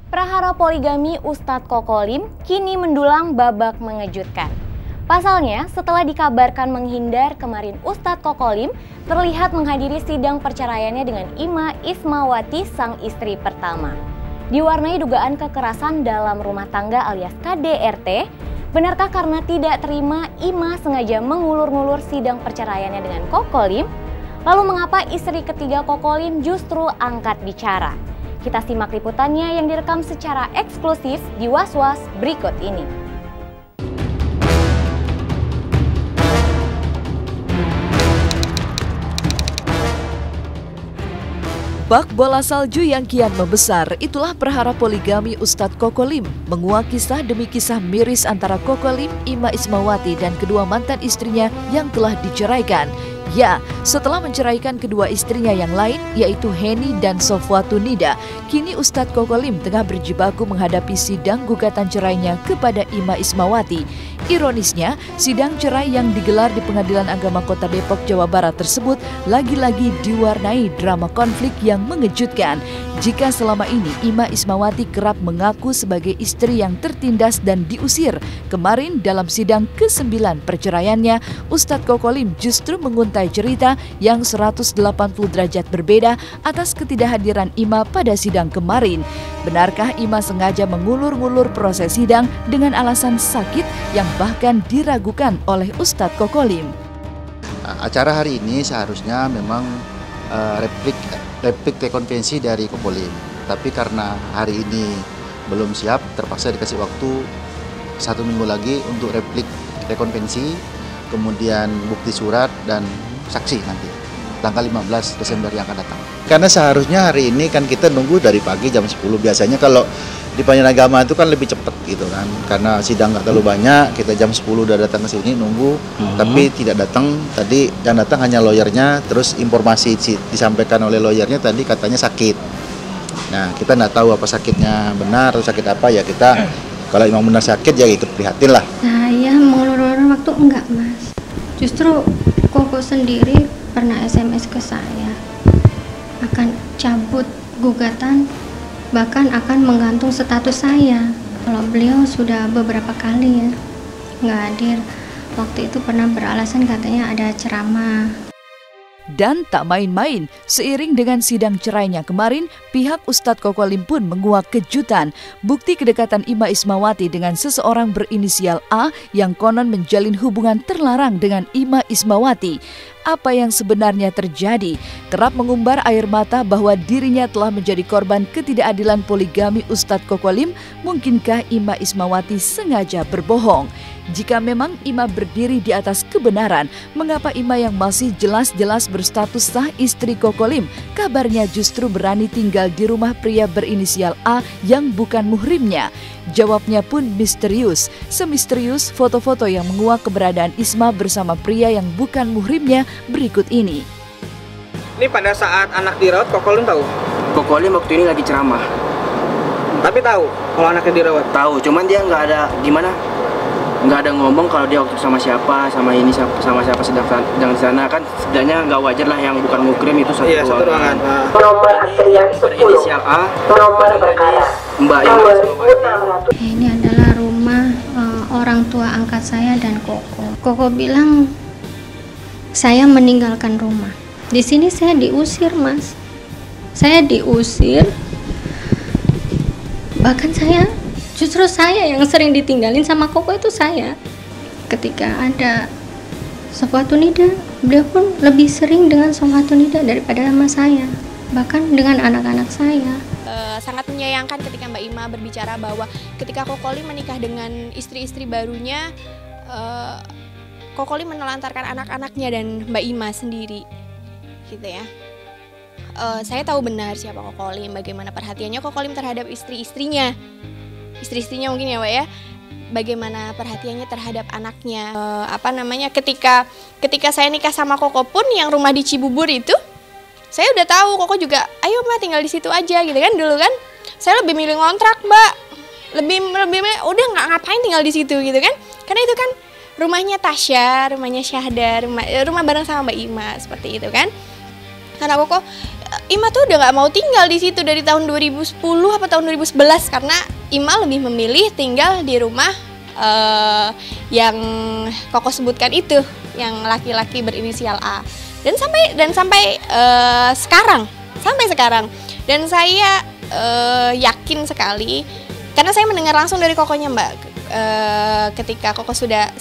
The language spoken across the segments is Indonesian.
Prahara poligami Ustadz Kokolim kini mendulang babak mengejutkan. Pasalnya, setelah dikabarkan menghindar, kemarin Ustadz Kokolim terlihat menghadiri sidang perceraiannya dengan Ima Ismawati, sang istri pertama. Diwarnai dugaan kekerasan dalam rumah tangga alias KDRT, benarkah karena tidak terima Ima sengaja mengulur-ngulur sidang perceraiannya dengan Kokolim? Lalu mengapa istri ketiga Kokolim justru angkat bicara? Kita simak liputannya yang direkam secara eksklusif di Was-Was berikut ini. Bak bola salju yang kian membesar, itulah prahara poligami Ustadz Kokolim. Menguak kisah demi kisah miris antara Kokolim, Ima Ismawati, dan kedua mantan istrinya yang telah diceraikan. Ya, setelah menceraikan kedua istrinya yang lain, yaitu Heni dan Sofwatu Nida, kini Ustadz Kokolim tengah berjibaku menghadapi sidang gugatan cerainya kepada Ima Ismawati. Ironisnya, sidang cerai yang digelar di Pengadilan Agama Kota Depok, Jawa Barat tersebut lagi-lagi diwarnai drama konflik yang mengejutkan. Jika selama ini Ima Ismawati kerap mengaku sebagai istri yang tertindas dan diusir, kemarin dalam sidang ke-9 perceraiannya, Ustadz Kokolim justru menguntai cerita yang 180 derajat berbeda atas ketidakhadiran Ima pada sidang kemarin. Benarkah Ima sengaja mengulur-ngulur proses sidang dengan alasan sakit yang bahkan diragukan oleh Ustadz Kokolim? Acara hari ini seharusnya memang replik rekonvensi dari Kokolim, tapi karena hari ini belum siap, terpaksa dikasih waktu 1 minggu lagi untuk replik rekonvensi, kemudian bukti surat dan saksi nanti tanggal 15 Desember yang akan datang. Karena seharusnya hari ini kan kita nunggu dari pagi jam 10, biasanya kalau di Pengadilan Agama itu kan lebih cepat gitu kan, karena sidang nggak terlalu banyak, kita jam 10 udah datang ke sini nunggu, tapi tidak datang. Tadi yang datang hanya lawyernya, terus informasi disampaikan oleh lawyernya tadi katanya sakit. Nah, kita nggak tahu apa sakitnya benar atau sakit apa, ya kita kalau memang benar sakit ya ikut prihatin lah. Saya mengulur-ulur waktu enggak, Mas. Justru Koko sendiri pernah SMS ke saya akan cabut gugatan, bahkan akan menggantung status saya. Kalau beliau sudah beberapa kali ya nggak hadir. Waktu itu pernah beralasan katanya ada ceramah. Dan tak main-main, seiring dengan sidang cerainya kemarin, pihak Ustadz Kokolim pun menguak kejutan. Bukti kedekatan Ima Ismawati dengan seseorang berinisial A yang konon menjalin hubungan terlarang dengan Ima Ismawati. Apa yang sebenarnya terjadi? Kerap mengumbar air mata bahwa dirinya telah menjadi korban ketidakadilan poligami Ustadz Kokolim. Mungkinkah Ima Ismawati sengaja berbohong? Jika memang Ima berdiri di atas kebenaran, mengapa Ima yang masih jelas-jelas berstatus sah istri Kokolim, kabarnya justru berani tinggal di rumah pria berinisial A yang bukan muhrimnya? Jawabnya pun misterius, semisterius foto-foto yang menguak keberadaan Isma bersama pria yang bukan muhrimnya berikut ini. Ini pada saat anak dirawat, Kokolim tahu? Kokolim waktu ini lagi ceramah. Tapi tahu kalau anaknya dirawat? Tahu, cuman dia nggak ada gimana? Nggak ada ngomong kalau dia waktu sama siapa, sama siapa sedang di sana. Kan sebenarnya nggak wajar lah yang bukan mukrim itu satu ruangan. Nomor antrian 10. Berinisial A. Nomor perkara. Mbak Nomor Ima. Ini adalah rumah orang tua angkat saya dan Koko. Koko bilang saya meninggalkan rumah. Di sini saya diusir, Mas. Saya diusir. Bahkan justru saya yang sering ditinggalin sama Koko itu saya. Ketika ada Sofwatu Nida, beliau pun lebih sering dengan Sofwatu Nida daripada sama saya. Bahkan dengan anak-anak saya. Sangat menyayangkan ketika Mbak Ima berbicara bahwa ketika Kokolim menikah dengan istri-istri barunya, Kokolim menelantarkan anak-anaknya dan Mbak Ima sendiri, gitu ya. Saya tahu benar siapa Kokolim, bagaimana perhatiannya Kokolim terhadap istri-istrinya mungkin ya, Mbak ya. Bagaimana perhatiannya terhadap anaknya. Ketika saya nikah sama Koko pun yang rumah di Cibubur itu, saya udah tahu Koko juga, ayo Mbak tinggal di situ aja gitu kan. Dulu kan saya lebih milih ngontrak, Mbak. Lebih udah nggak ngapain tinggal di situ gitu kan. Karena itu kan rumahnya Tasya, rumahnya Syahda, rumah bareng sama Mbak Ima seperti itu kan. Karena Koko Ima tuh udah nggak mau tinggal di situ dari tahun 2010 apa tahun 2011 karena Ima lebih memilih tinggal di rumah yang Koko sebutkan itu, yang laki-laki berinisial A. Dan sampai sekarang, dan saya yakin sekali karena saya mendengar langsung dari Kokonya, Mbak. Ketika Koko sudah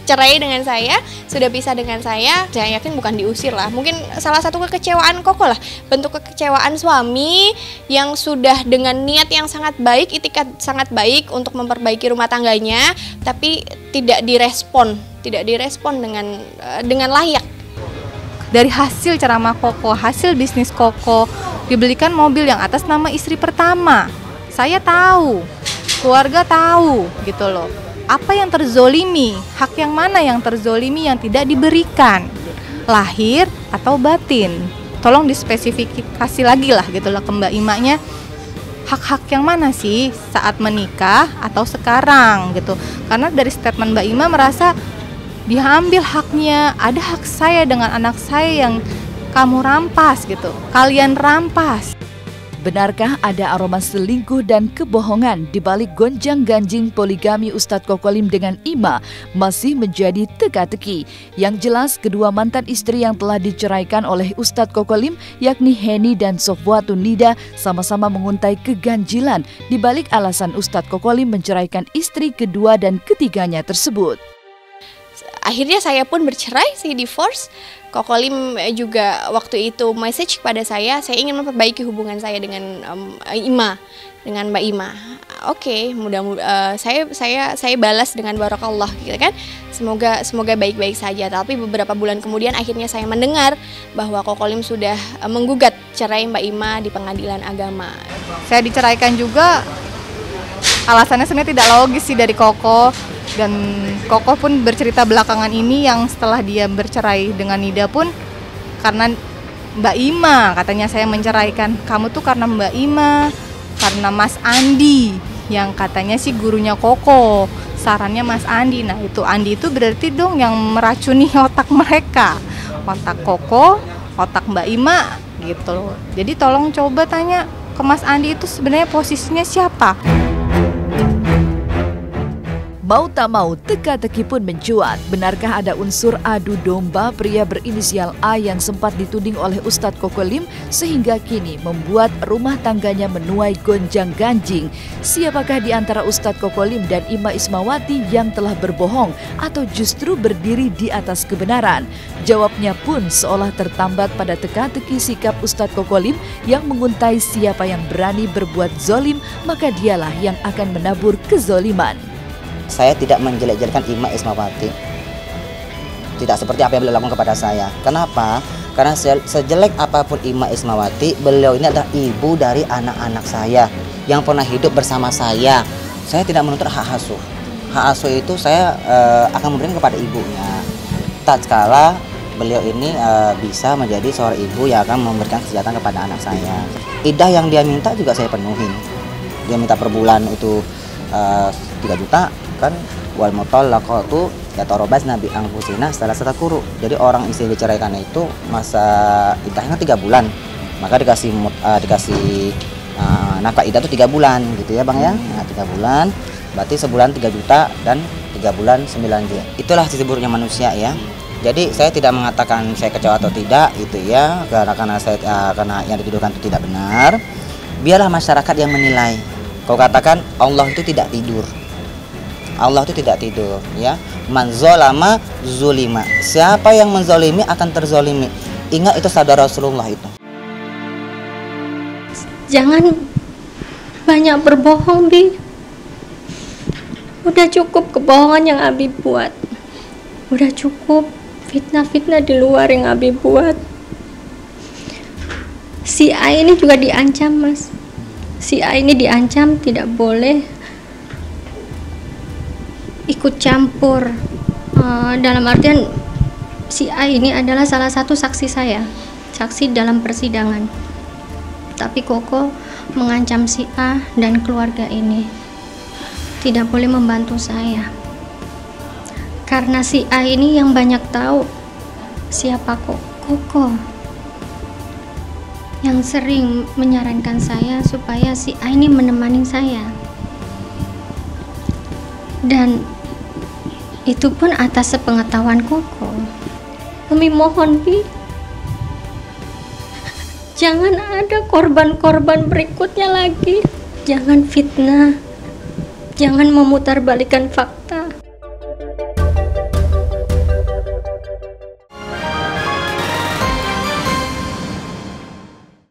cerai dengan saya, sudah pisah dengan saya yakin bukan diusir lah. Mungkin salah satu kekecewaan Koko lah, bentuk kekecewaan suami yang sudah dengan niat yang sangat baik, itikat sangat baik untuk memperbaiki rumah tangganya, tapi tidak direspon dengan layak. Dari hasil ceramah Koko, hasil bisnis Koko, dibelikan mobil yang atas nama istri pertama. Saya tahu, keluarga tahu gitu loh. Apa yang terzolimi, hak yang mana yang terzolimi yang tidak diberikan, lahir atau batin. Tolong dispesifikasi lagi lah gitu loh ke Mbak Imanya. Hak-hak yang mana sih saat menikah atau sekarang gitu. Karena dari statement Mbak Ima merasa diambil haknya, ada hak saya dengan anak saya yang kamu rampas gitu, kalian rampas. Benarkah ada aroma selingkuh dan kebohongan di balik gonjang-ganjing poligami Ustadz Kokolim dengan Ima masih menjadi teka-teki? Yang jelas kedua mantan istri yang telah diceraikan oleh Ustadz Kokolim yakni Heni dan Sofwatun Nida sama-sama menguntai keganjilan di balik alasan Ustadz Kokolim menceraikan istri kedua dan ketiganya tersebut. Akhirnya saya pun bercerai, saya divorce. Kokolim juga waktu itu message kepada saya ingin memperbaiki hubungan saya dengan Mbak Ima. Oke, mudah-mudahan saya balas dengan barakallah gitu kan. Semoga baik-baik saja. Tapi beberapa bulan kemudian akhirnya saya mendengar bahwa Kokolim sudah menggugat cerai Mbak Ima di pengadilan agama. Saya diceraikan juga, alasannya sebenarnya tidak logis sih dari Koko. Dan Koko pun bercerita belakangan ini yang setelah dia bercerai dengan Nida pun karena Mbak Ima, katanya saya menceraikan kamu tuh karena Mbak Ima, karena Mas Andi yang katanya sih gurunya Koko, sarannya Mas Andi. Nah itu Andi itu berarti dong yang meracuni otak mereka, otak Koko, otak Mbak Ima gitu loh. Jadi tolong coba tanya ke Mas Andi itu sebenarnya posisinya siapa? Mau tak mau, teka-teki pun mencuat. Benarkah ada unsur adu domba pria berinisial A yang sempat dituding oleh Ustadz Kokolim sehingga kini membuat rumah tangganya menuai gonjang-ganjing? Siapakah di antara Ustadz Kokolim dan Ima Ismawati yang telah berbohong atau justru berdiri di atas kebenaran? Jawabnya pun seolah tertambat pada teka-teki sikap Ustadz Kokolim yang menguntai siapa yang berani berbuat zolim, maka dialah yang akan menabur kezoliman. Saya tidak menjelek-jelekan Ima Ismawati. Tidak seperti apa yang beliau lakukan kepada saya. Kenapa? Karena sejelek apapun Ima Ismawati, beliau ini adalah ibu dari anak-anak saya yang pernah hidup bersama saya. Saya tidak menuntut hak asuh. Hak asuh itu saya akan memberikan kepada ibunya. Tatkala beliau ini bisa menjadi seorang ibu yang akan memberikan kesejahteraan kepada anak saya. Idah yang dia minta juga saya penuhin. Dia minta per bulan itu 3 juta. Kan wal mutallaqatu yatarabasna bi anfusina setelah quru. Jadi orang istri diceraikan itu masa iddahnya 3 bulan. Maka dikasih nafkah iddah itu 3 bulan gitu ya, Bang ya. Nah, 3 bulan berarti sebulan 3 juta dan 3 bulan 9 juta. Itulah sisi buruknya manusia ya. Jadi saya tidak mengatakan saya kecewa atau tidak itu ya, karena yang dituduhkan itu tidak benar. Biarlah masyarakat yang menilai. Kau katakan Allah itu tidak tidur. Allah itu tidak tidur ya. Man zolama zulima. Siapa yang menzolimi akan terzolimi. Ingat itu sabda Rasulullah itu. Jangan banyak berbohong, Bi. Udah cukup kebohongan yang Abi buat. Udah cukup fitnah-fitnah di luar yang Abi buat. Si A ini juga diancam, Mas. Si A ini diancam tidak boleh ikut campur, dalam artian si A ini adalah salah satu saksi saya, saksi dalam persidangan. Tapi Koko mengancam si A dan keluarga ini tidak boleh membantu saya, karena si A ini yang banyak tahu siapa Koko. yang sering menyarankan saya supaya si A ini menemani saya. Dan itu pun atas sepengetahuan Koko. Umi mohon, Bi, jangan ada korban-korban berikutnya lagi. Jangan fitnah, jangan memutarbalikkan fakta.